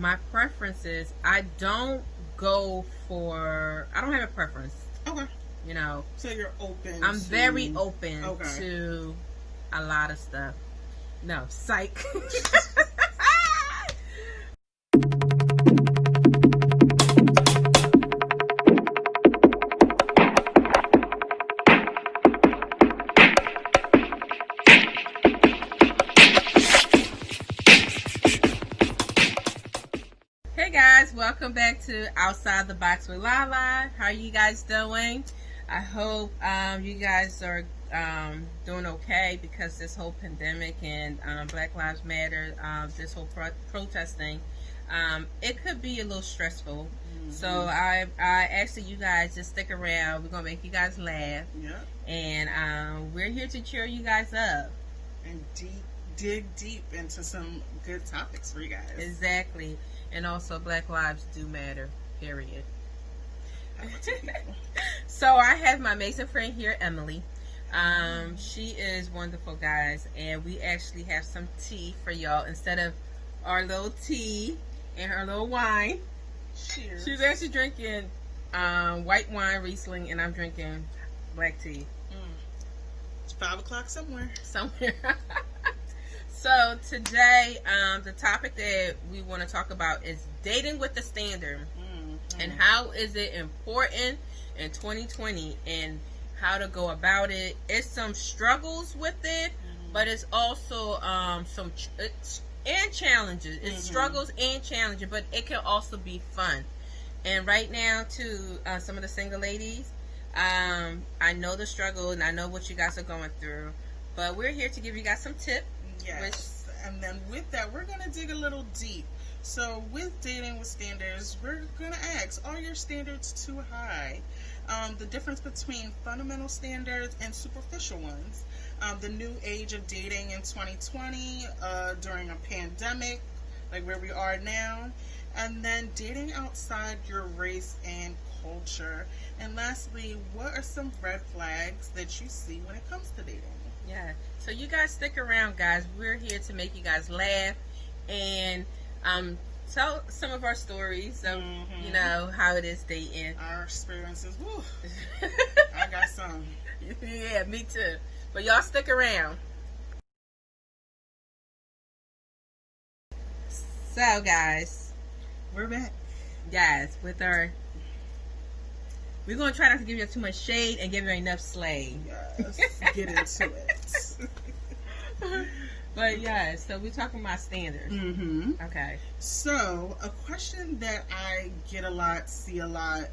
My preference is I don't go for. I don't have a preference. Okay. You know. So you're open. I'm very open to a lot of stuff. No, psych. Hey guys, welcome back to Outside the Box with Lala. How are you guys doing? I hope you guys are doing okay, because this whole pandemic and Black Lives Matter, this whole protesting, it could be a little stressful. Mm-hmm. So I actually, you guys just stick around. We're gonna make you guys laugh. Yeah. And we're here to cheer you guys up and dig deep into some good topics for you guys. Exactly. And also, Black lives do matter, period. So I have my amazing friend here, Emily. She is wonderful, guys, and we actually have some tea for y'all instead of our little tea and her little wine. Cheers. She's actually drinking white wine Riesling, and I'm drinking black tea. It's 5 o'clock somewhere. So today, the topic that we want to talk about is dating with the standard, and how is it important in 2020, and how to go about it. It's some struggles with it, but it's also some and challenges. It's struggles and challenges, but it can also be fun. And right now, to some of the single ladies, I know the struggle and I know what you guys are going through, but we're here to give you guys some tips. Yes, and then with that, we're going to dig a little deep. So with dating with standards, we're going to ask, are your standards too high? The difference between fundamental standards and superficial ones. The new age of dating in 2020, during a pandemic, like where we are now. And then dating outside your race and culture. And lastly, what are some red flags that you see when it comes to dating? Yeah. So you guys stick around, guys. We're here to make you guys laugh and tell some of our stories of you know, how it is dating. Our experiences. Woo. I got some. Yeah, me too. But y'all stick around. So guys, we're back. Guys, with our, we're gonna try not to give you too much shade and give you enough slay. Yes, get into it. But yeah, so we're talking about standards. Okay. So a question that I get a lot, see a lot,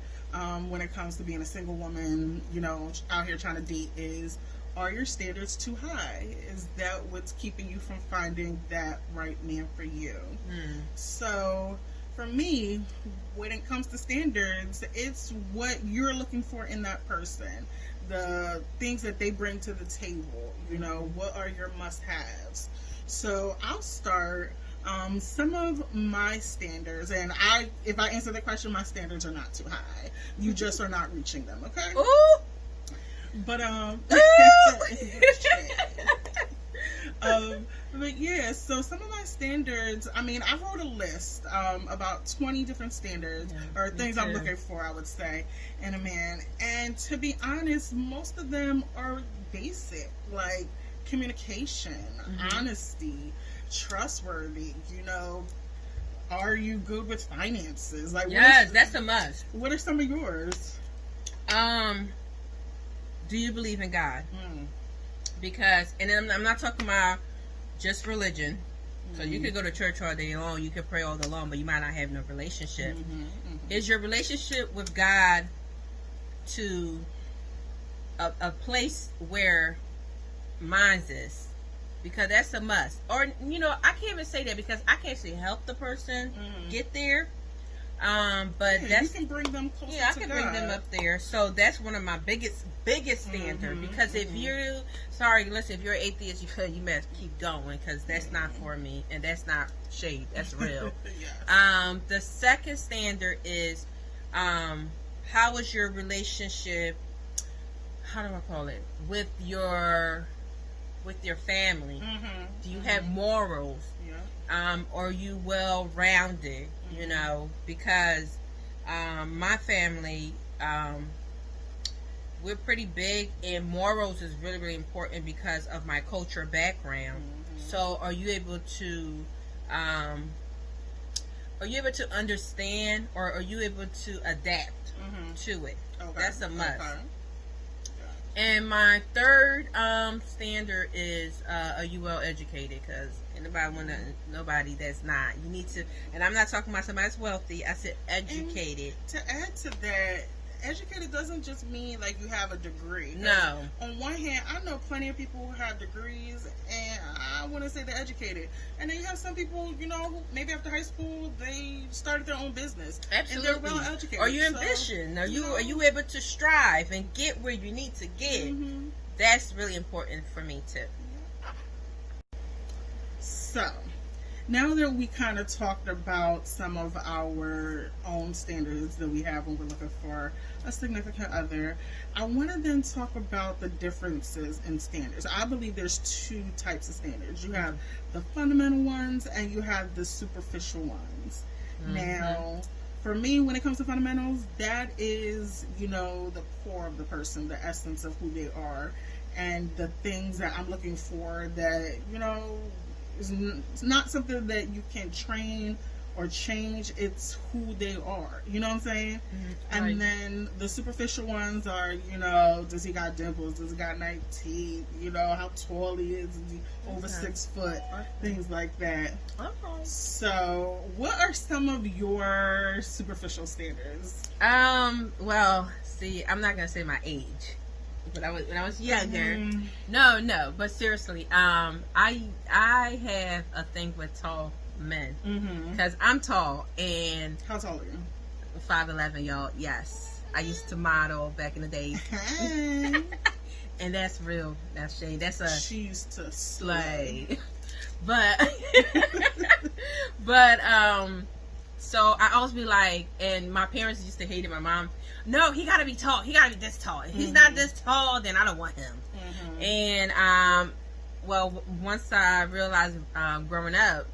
when it comes to being a single woman, you know, out here trying to date is, are your standards too high? Is that what's keeping you from finding that right man for you? So for me, when it comes to standards, it's what you're looking for in that person. The things that they bring to the table, you know, what are your must-haves? So I'll start. Some of my standards, and if I answer the question, my standards are not too high. You just are not reaching them, okay? Ooh. But but yeah, so some of my standards, I mean, I wrote a list, about 20 different standards, or things I'm looking for, I would say, in a man. And to be honest, most of them are basic, like communication, honesty, trustworthy, you know, are you good with finances? Like, yes, that's a must. What are some of yours? Do you believe in God? Because, and I'm not talking about just religion. So you could go to church all day long, you could pray all day long, but you might not have no relationship. Is your relationship with God to a place where mine's is? Because that's a must. Or, you know, I can't even say that because I can't actually help the person get there. But that's, you can bring them closer to God. I can bring them up there. So that's one of my biggest standard. Because if you're if you're atheist, you must keep going, because that's not for me, and that's not shade. That's real. Yes. The second standard is, how is your relationship? How do I call it? With with your family? Mm-hmm. Do you have morals? Yeah. Are you well rounded? Mm-hmm. You know, because my family, we're pretty big, and morals is really, really important because of my culture background. Mm-hmm. So, are you able to understand, or are you able to adapt to it? Okay. That's a must. Okay. And my third standard is, are you well educated? Because nobody that's not. You need to, and I'm not talking about somebody that's wealthy. I said educated. And to add to that, educated doesn't just mean like you have a degree. No. On one hand, I know plenty of people who have degrees, and I wouldn't say they're educated. And then you have some people, you know, who maybe after high school they started their own business. Absolutely. And they're well educated. Are you ambitious? Are you able to strive and get where you need to get? Mm-hmm. That's really important for me too. So, now that we kind of talked about some of our own standards that we have when we're looking for a significant other, I want to then talk about the differences in standards. I believe there's two types of standards. You have the fundamental ones and you have the superficial ones. Mm-hmm. Now, for me, when it comes to fundamentals, that is, you know, the core of the person, the essence of who they are, and the things that I'm looking for that, you know, it's not something that you can train or change. It's who they are. You know what I'm saying? Mm-hmm. And right. then the superficial ones are, you know, does he got dimples? Does he got nice teeth? You know, how tall he is? Is he over 6 foot? Things like that. Okay. So, what are some of your superficial standards? Well, see, I'm not gonna say my age. But when I was younger, no. But seriously, I have a thing with tall men because I'm tall, and how tall are you? 5'11", y'all. Yes, I used to model back in the day, and that's real. That's shade. That's a she used to slay. But so I always be like, and my parents used to hate it. My mom, no, he gotta be tall. He gotta be this tall. If he's not this tall, then I don't want him. And well, once I realized growing up,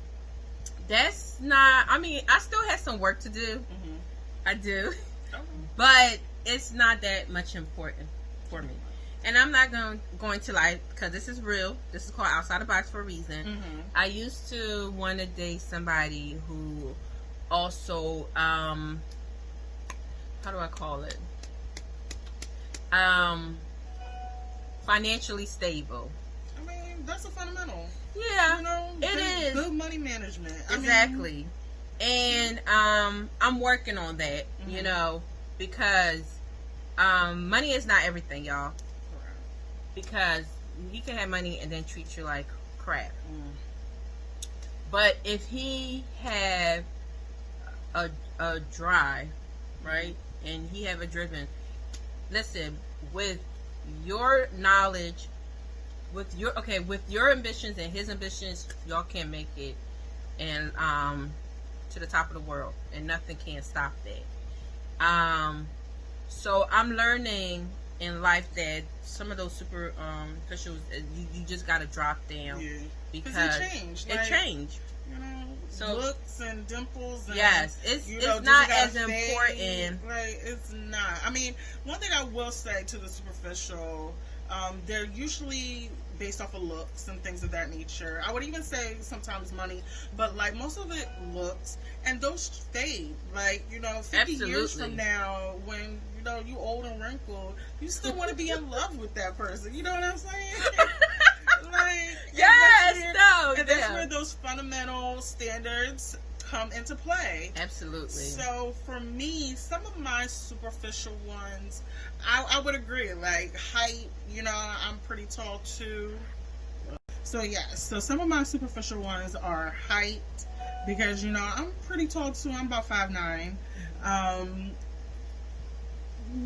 that's not. I mean, I still have some work to do. I do, but it's not that much important for me. And I'm not going to lie, because this is real. This is called outside the box for a reason. I used to want to date somebody who also, how do I call it? Financially stable. I mean, that's a fundamental. Yeah, you know, it is. Good money management. Exactly. And I'm working on that, you know, because money is not everything, y'all. Because he can have money and then treat you like crap. But if he have a drive, right, and he have a driven, listen, with your knowledge, with your ambitions and his ambitions, y'all can make it and to the top of the world, and nothing can stop that. So I'm learning in life that some of those superficials, you just gotta drop down, because it changed. It changed. You know, so looks and dimples. And, yes, it's not as important. Like, it's not. I mean, one thing I will say to the superficial, they're usually based off of looks and things of that nature. I would even say sometimes money, but like most of it looks, and those fade. Like, you know, 50 years from now, when you know you old and wrinkled, you still want to be in love with that person. You know what I'm saying? Like, that's where those fundamental standards come into play. Absolutely. So for me, some of my superficial ones, I would agree. Like height, you know, I'm pretty tall too. So yeah, so some of my superficial ones are height, because you know I'm pretty tall too. I'm about 5'9".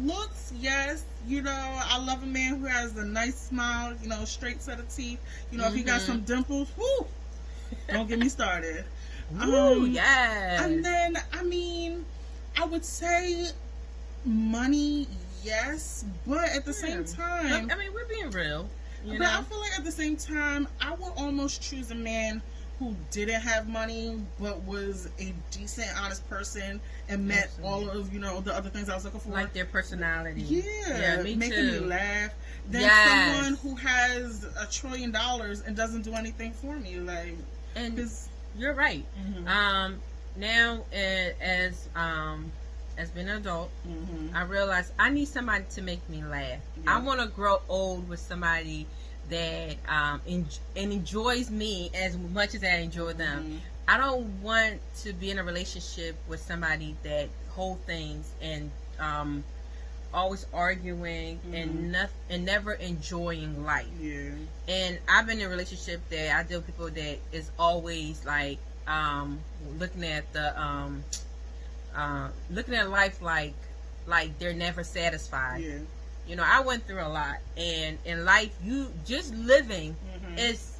Looks, yes, you know, I love a man who has a nice smile, you know, straight set of teeth. You know, if he got some dimples, whoo, don't get me started. Yes. And then, I mean, I would say money, yes, but at the same time, I mean, we're being real. You but know? I feel like at the same time, I would almost choose a man who didn't have money but was a decent, honest person and met Absolutely. all of, you know, the other things I was looking for. Like their personality. Yeah, me making too. me laugh. Than Yes. someone who has $1 trillion and doesn't do anything for me. Like, And you're right. Now as being an adult, I realize I need somebody to make me laugh. Yeah. I want to grow old with somebody that enjoys me as much as I enjoy them. I don't want to be in a relationship with somebody that hold things and always arguing and never enjoying life. Yeah. And I've been in a relationship that I deal with people that is always like looking at the looking at life like they're never satisfied. Yeah. You know, I went through a lot, and in life, you just living is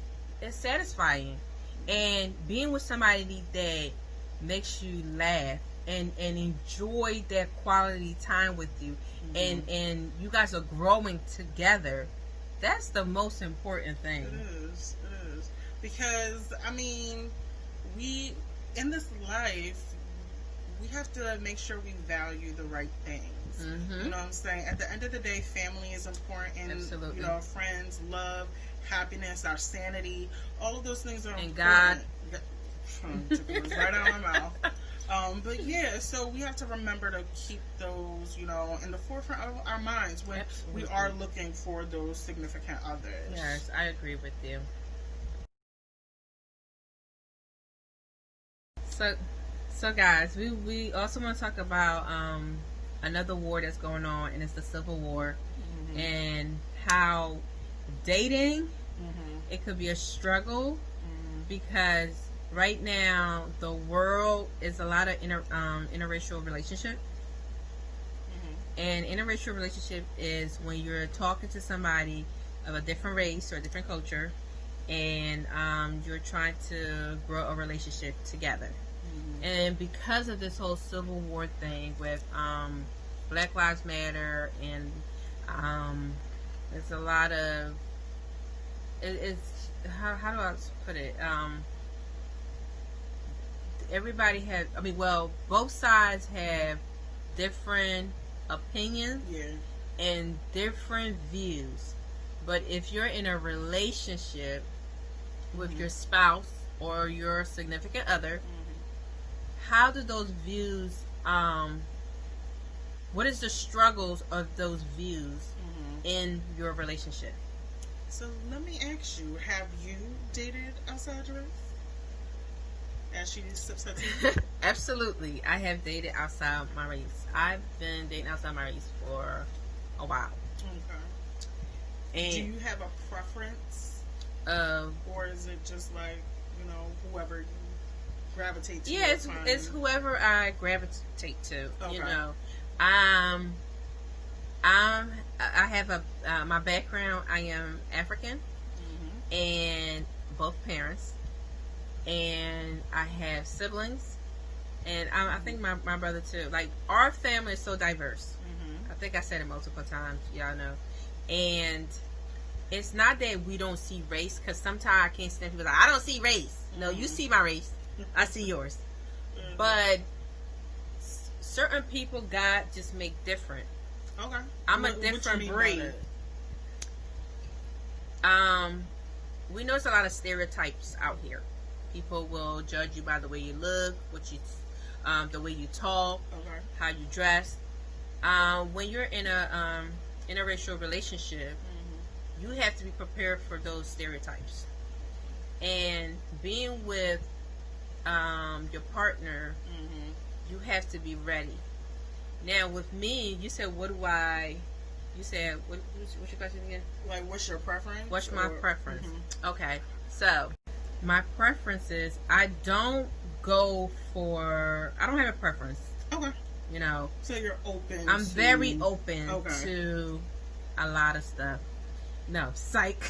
satisfying, and being with somebody that makes you laugh and enjoy that quality time with you, and you guys are growing together. That's the most important thing. It is, because I mean, we in this life, we have to make sure we value the right things. You know what I'm saying? At the end of the day, family is important. Absolutely. You know, friends, love, happiness, our sanity, all of those things are and important. Took it right out of my mouth. But yeah, so we have to remember to keep those, you know, in the forefront of our minds when we are looking for those significant others. Yes, I agree with you. So guys, we also want to talk about another war that's going on, and it's the Civil War, and how dating it could be a struggle because right now the world is a lot of interracial relationship, and interracial relationship is when you're talking to somebody of a different race or a different culture, and you're trying to grow a relationship together. And because of this whole Civil War thing with Black Lives Matter, and there's a lot of it's how do I put it? Everybody had, both sides have different opinions and different views. But if you're in a relationship with your spouse or your significant other, how do those views, what is the struggles of those views in your relationship? So let me ask you, have you dated outside your race? As she sips her tea? Absolutely. I have dated outside my race. I've been dating outside my race for a while. Okay. And do you have a preference? Or is it just like, you know, whoever you gravitate to? Yeah, it's whoever I gravitate to. Okay. You know, I have my background. I am African, and both parents, and I have siblings, and I think my brother too. Like, our family is so diverse. I think I said it multiple times. Y'all know, and it's not that we don't see race, because sometimes I can't stand people like, I don't see race. No, you see my race. I see yours. But certain people, God just make different. Okay. I'm a different breed. We know there's a lot of stereotypes out here. People will judge you by the way you look, the way you talk, how you dress. When you're in a interracial relationship, you have to be prepared for those stereotypes. And being with your partner, you have to be ready. Now, with me, you said, what's your question again? Like, what's your preference? What's my preference? Okay, so my preference is I don't have a preference. Okay. You know. So you're open. I'm very open to a lot of stuff. No, psych.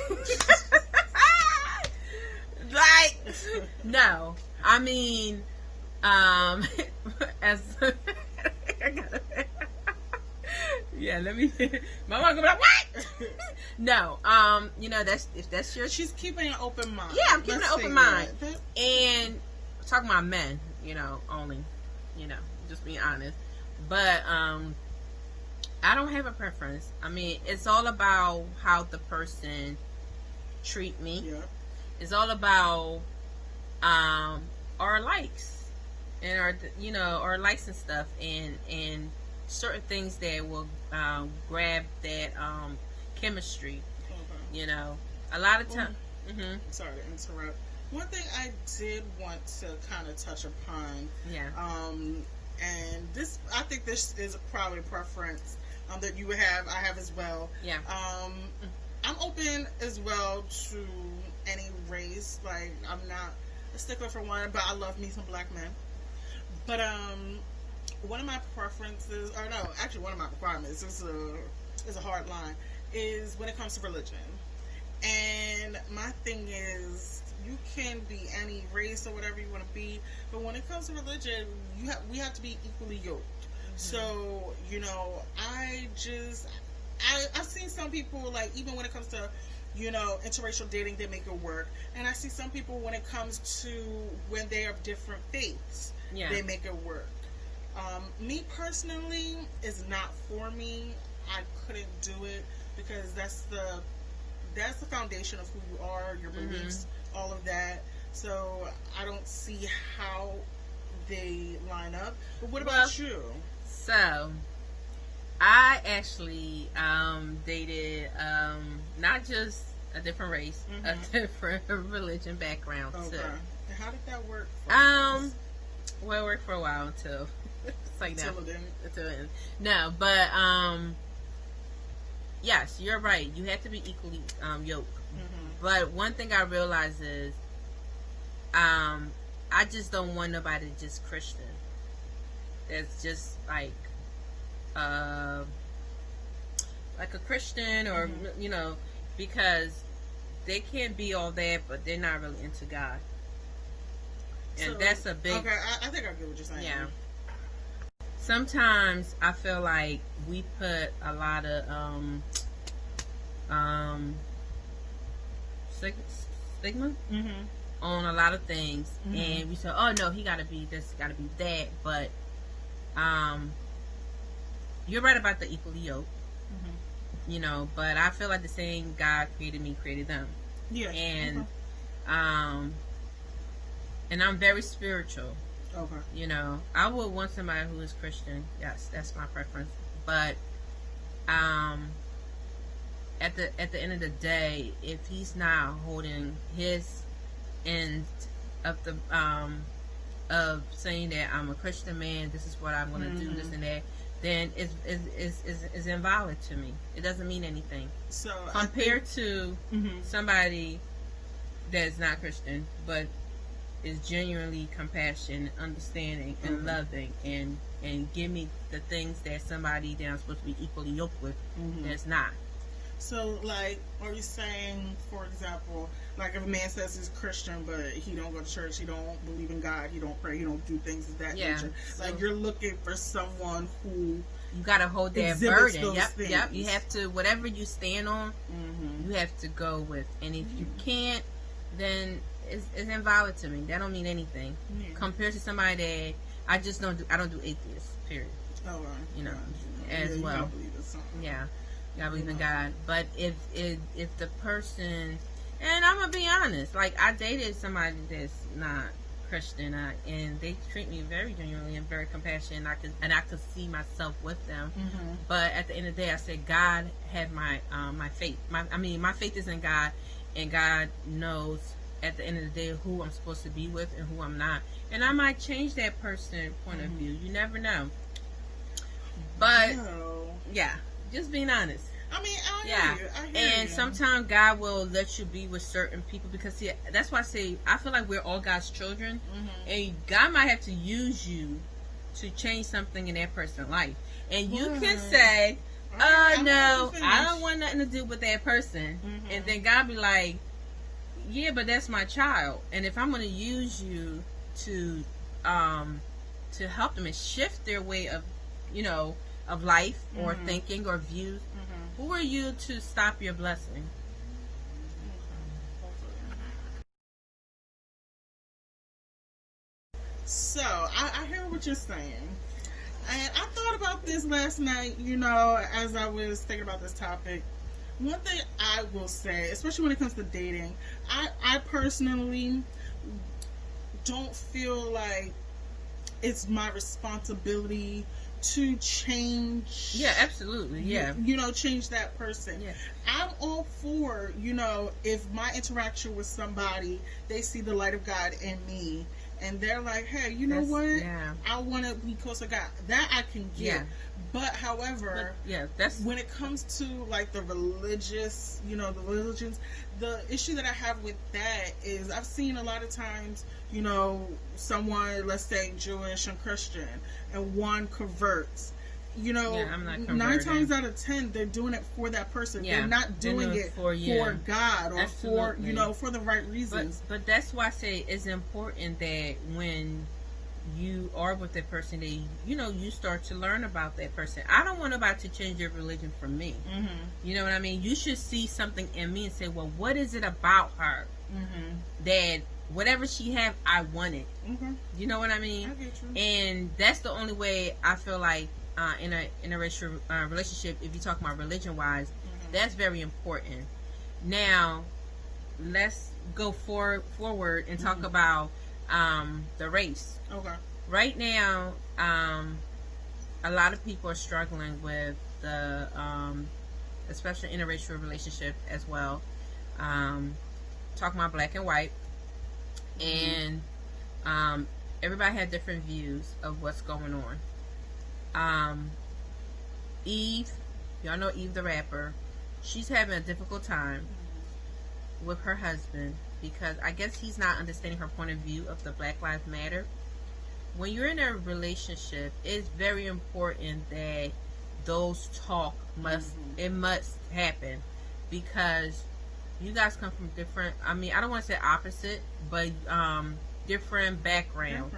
Like, no. I mean, as Yeah, let me. My mom gonna be like, what? No, that's your. She's keeping an open mind. Yeah, I'm keeping an open mind. And talking about men, only, just being honest. But I don't have a preference. I mean, it's all about how the person treat me. Yeah. It's all about our likes and our likes and stuff, and certain things that will grab that chemistry. Okay. A lot of time. Sorry to interrupt. One thing I did want to kind of touch upon. Yeah. And this, I think this is probably a preference that you would have. I have as well. Yeah. I'm open as well to any race. Like, I'm not a stickler for one, but I love me some black men. But one of my preferences, or no, actually one of my requirements, is a hard line, is when it comes to religion. And my thing is, you can be any race or whatever you want to be, but when it comes to religion, we have to be equally yoked. Mm-hmm. So, I've seen some people, like, even when it comes to, interracial dating, they make it work. And I see some people, when it comes to when they are different faiths, they make it work. Me personally, is not for me. I couldn't do it because that's the foundation of who you are, your beliefs, all of that. So I don't see how they line up. But what about you? So I actually dated not just a different race, a different religion background too. And how did that work? Well, it worked for a while until it's like that. Until it didn't. No, but yes, you're right. You have to be equally yoked. But one thing I realize is, I just don't want nobody just Christian. That's just like a Christian, or because they can't be all that, but they're not really into God. And that's a big. Okay, I think I get what you're saying. Yeah. Sometimes I feel like we put a lot of stigma on a lot of things, and we say, "Oh no, he got to be this, got to be that." But you're right about the equally yoked. But I feel like the same God created me, created them. Yeah. And and I'm very spiritual. Okay. I would want somebody who is Christian. Yes, that's my preference. But at the end of the day, if he's not holding his end of the of saying that I'm a Christian man, this is what I'm going to do, this and that, then it's invalid to me. It doesn't mean anything. So compared to somebody that's not Christian, but is genuinely compassionate, understanding, and loving, and give me the things that somebody that I'm supposed to be equally yoked with that's not. So, like, are you saying, for example, like if a man says he's Christian, but he don't go to church, he don't believe in God, he don't pray, he don't do things of that nature. So, like, you're looking for someone who you gotta hold that burden. Yep. You have to, whatever you stand on, you have to go with. And if you can't, then it's invalid to me. That don't mean anything compared to somebody that I don't do atheists. Period. Oh, right. As well. Yeah. I believe in God. But if the person, and I'm gonna be honest, like I dated somebody that's not Christian, and they treat me very genuinely and very compassionate, and I could see myself with them. But at the end of the day, I said God had my faith. My faith is in God, and God knows at the end of the day who I'm supposed to be with and who I'm not. And I might change that person's point of view. You never know. But yeah, just being honest. I mean, I hear you. And sometimes God will let you be with certain people because, see, that's why I say I feel like we're all God's children, and God might have to use you to change something in that person's life. And you can say, "Oh no, I don't want nothing to do with that person," and then God be like, "Yeah, but that's my child, and if I'm going to use you to help them and shift their way of, of life or thinking or views. Who are you to stop your blessing? So I hear what you're saying, and I thought about this last night. You know, as I was thinking about this topic, one thing I will say, especially when it comes to dating, I personally don't feel like it's my responsibility to change. Yeah, absolutely. Yeah. You know, change that person. Yeah. I'm all for, you know, if my interaction with somebody, they see the light of God in me, and they're like, hey, you know what? Yeah. I want to be close to God. That I can get. Yeah. But however, that's when it comes to like the religious, you know, the religions, the issue that I have with that is I've seen a lot of times, you know, someone, let's say Jewish and Christian, and one converts. You know, I'm not 9 times out of 10, they're doing it for that person. Yeah. They're not doing it for God or for, you know, for the right reasons. But that's why I say it's important that when you are with that person, that you know, you start to learn about that person. I don't want nobody to change your religion for me. You know what I mean? You should see something in me and say, well, what is it about her that whatever she have, I want it. You know what I mean? I get you. And that's the only way I feel like in a interracial relationship, if you talk about religion wise, that's very important. Now let's go forward and talk about the race. Okay. Right now, a lot of people are struggling with the especially interracial relationship as well. Talking about black and white, and everybody had different views of what's going on. Eve, y'all know Eve the rapper, she's having a difficult time with her husband because I guess he's not understanding her point of view of the Black Lives Matter. When you're in a relationship, it's very important that those talk must happen, because you guys come from different, I mean, I don't want to say opposite, but different backgrounds.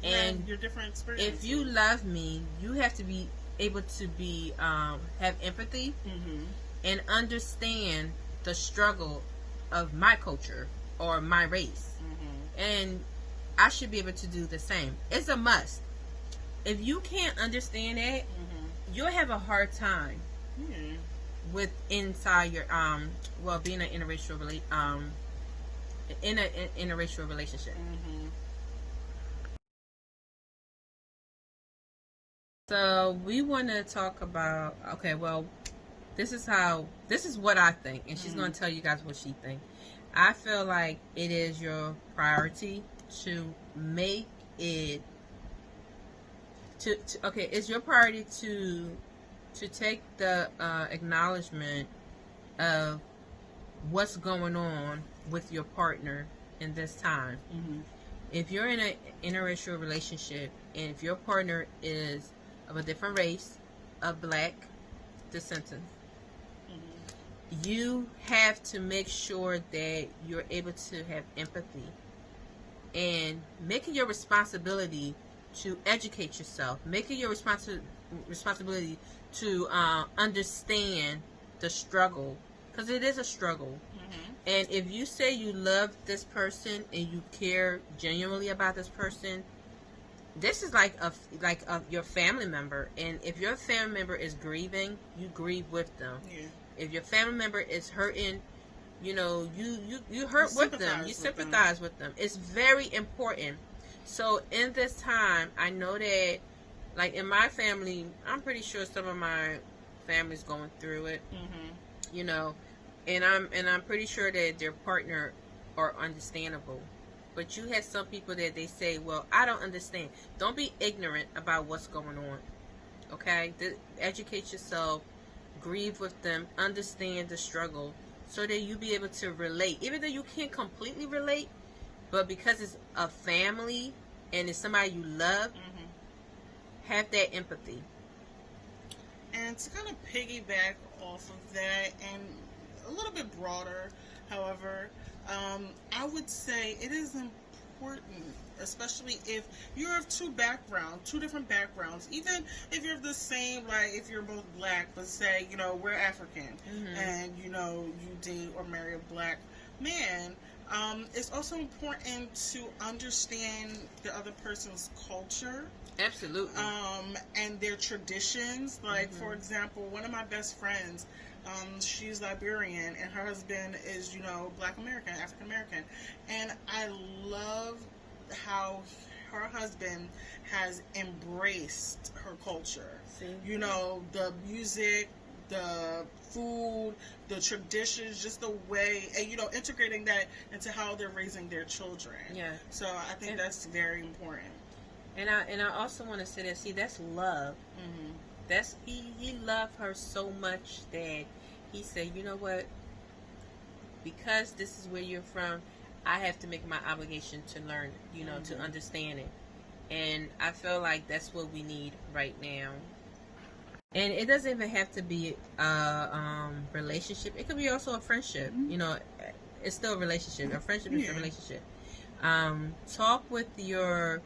And your different experiences. If you love me, you have to be able to be have empathy and understand the struggle of my culture or my race, and I should be able to do the same. It's a must. If you can't understand that, you'll have a hard time with inside your being an interracial in an interracial relationship. So we want to talk about, okay, well, this is what I think, and she's going to tell you guys what she thinks. I feel like it is your priority to make it it's your priority to take the acknowledgement of what's going on with your partner in this time. If you're in an interracial relationship and if your partner is of a different race, of black descendants, you have to make sure that you're able to have empathy and make it your responsibility to educate yourself, make it your responsibility to understand the struggle, because it is a struggle. And if you say you love this person and you care genuinely about this person, this is like your family member, and if your family member is grieving, you grieve with them. If your family member is hurting, you know, you hurt with them, you sympathize with them. It's very important. So in this time, I know that, like in my family, I'm pretty sure some of my family's going through it, you know, and I'm pretty sure that their partner are understandable. But you have some people that they say, well, I don't understand. Don't be ignorant about what's going on. Okay? Educate yourself, grieve with them, understand the struggle, so that you be able to relate. Even though you can't completely relate, but because it's a family and it's somebody you love, have that empathy. And to kind of piggyback off of that, and a little bit broader, however, I would say it is important, especially if you're of two different backgrounds. Even if you're the same, like if you're both black, but say, we're African, and, you date or marry a black man. It's also important to understand the other person's culture. Absolutely. And their traditions. Like, for example, one of my best friends, she's Liberian, and her husband is, Black American, African American. And I love how her husband has embraced her culture. See? The music, the food, the traditions, just the way, and integrating that into how they're raising their children. Yeah. So I think that's very important. And I also want to say that, see, that's love. That's he loved her so much that he said, you know what? Because this is where you're from, I have to make my obligation to learn, to understand it. And I feel like that's what we need right now. And it doesn't even have to be a relationship. It could be also a friendship. It's still a relationship. A friendship is a relationship. Talk with your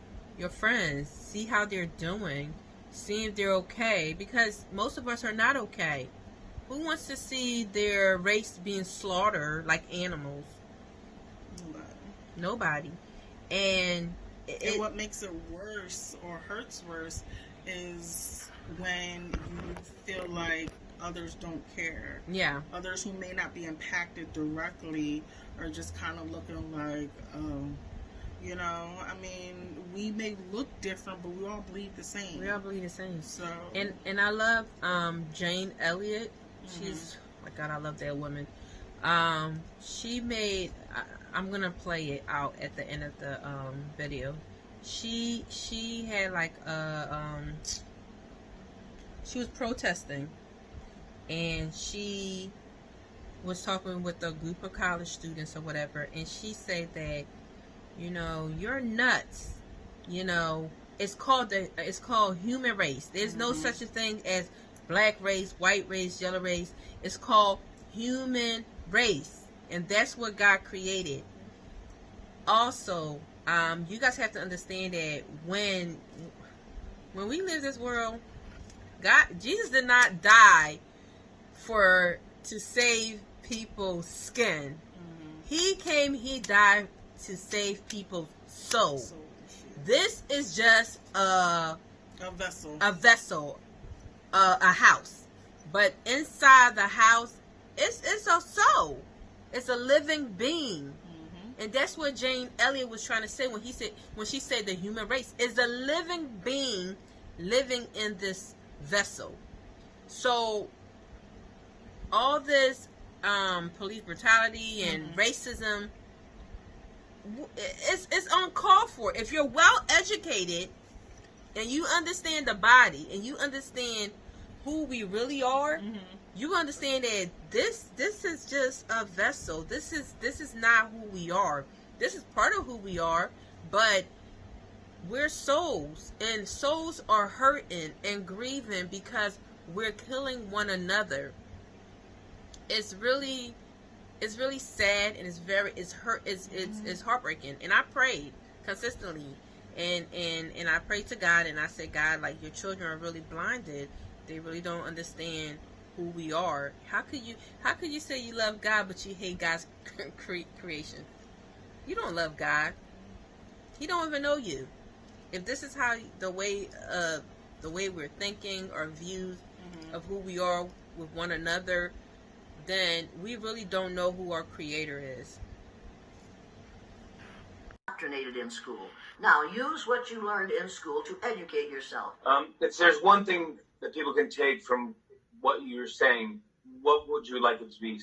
friends. See how they're doing. See if they're okay. Because most of us are not okay. Who wants to see their race being slaughtered like animals? Nobody. And what makes it worse or hurts worse is when you feel like others don't care. Yeah. Others who may not be impacted directly are just kind of looking like, we may look different, but we all bleed the same. We all bleed the same. So and I love Jane Elliott. She's, oh my God, I love that woman. She made. I'm gonna play it out at the end of the video. She had like she was protesting, and she was talking with a group of college students or whatever, and she said that, you're nuts. It's called human race. There's no such a thing as black race, white race, yellow race. It's called human race, and that's what God created. Also, you guys have to understand that when we live this world, Jesus did not die to save people's skin. He died to save people's soul. This is just a vessel, a house. But inside the house, it's a soul. It's a living being. And that's what Jane Elliott was trying to say when she said the human race is a living being living in this vessel. So all this police brutality and racism, it's uncalled for. If you're well educated and you understand the body and you understand who we really are, you understand that this is just a vessel. This is not who we are. This is part of who we are, but we're souls, and souls are hurting and grieving because we're killing one another. It's really sad, and it's heartbreaking. And I prayed consistently, and I prayed to God, and I said, God, like, your children are really blinded. They really don't understand who we are. How could you say you love God but you hate God's creation? You don't love God. He don't even know you. If this is how the way we're thinking or views of who we are with one another, then we really don't know who our Creator is. Indoctrinated in school. Now, use what you learned in school to educate yourself. If there's one thing that people can take from what you're saying, what would you like it to be?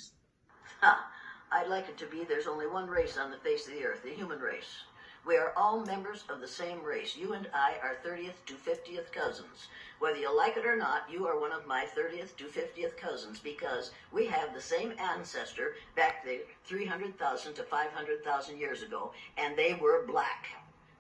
I'd like it to be there's only one race on the face of the earth, the human race. We are all members of the same race. You and I are 30th to 50th cousins. Whether you like it or not, you are one of my 30th to 50th cousins because we have the same ancestor back there 300,000 to 500,000 years ago, and they were black.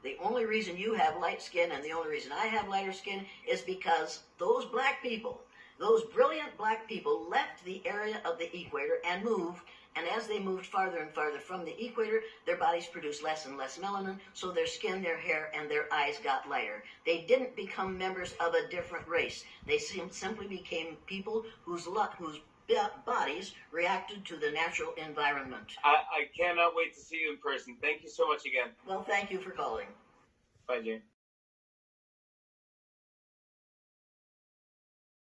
The only reason you have light skin and the only reason I have lighter skin is because those black people, those brilliant black people left the area of the equator and moved And as they moved farther and farther from the equator, their bodies produced less and less melanin, so their skin, their hair, and their eyes got lighter. They didn't become members of a different race. They simply became people whose bodies reacted to the natural environment. I cannot wait to see you in person. Thank you so much again. Well, thank you for calling. Bye, Jane.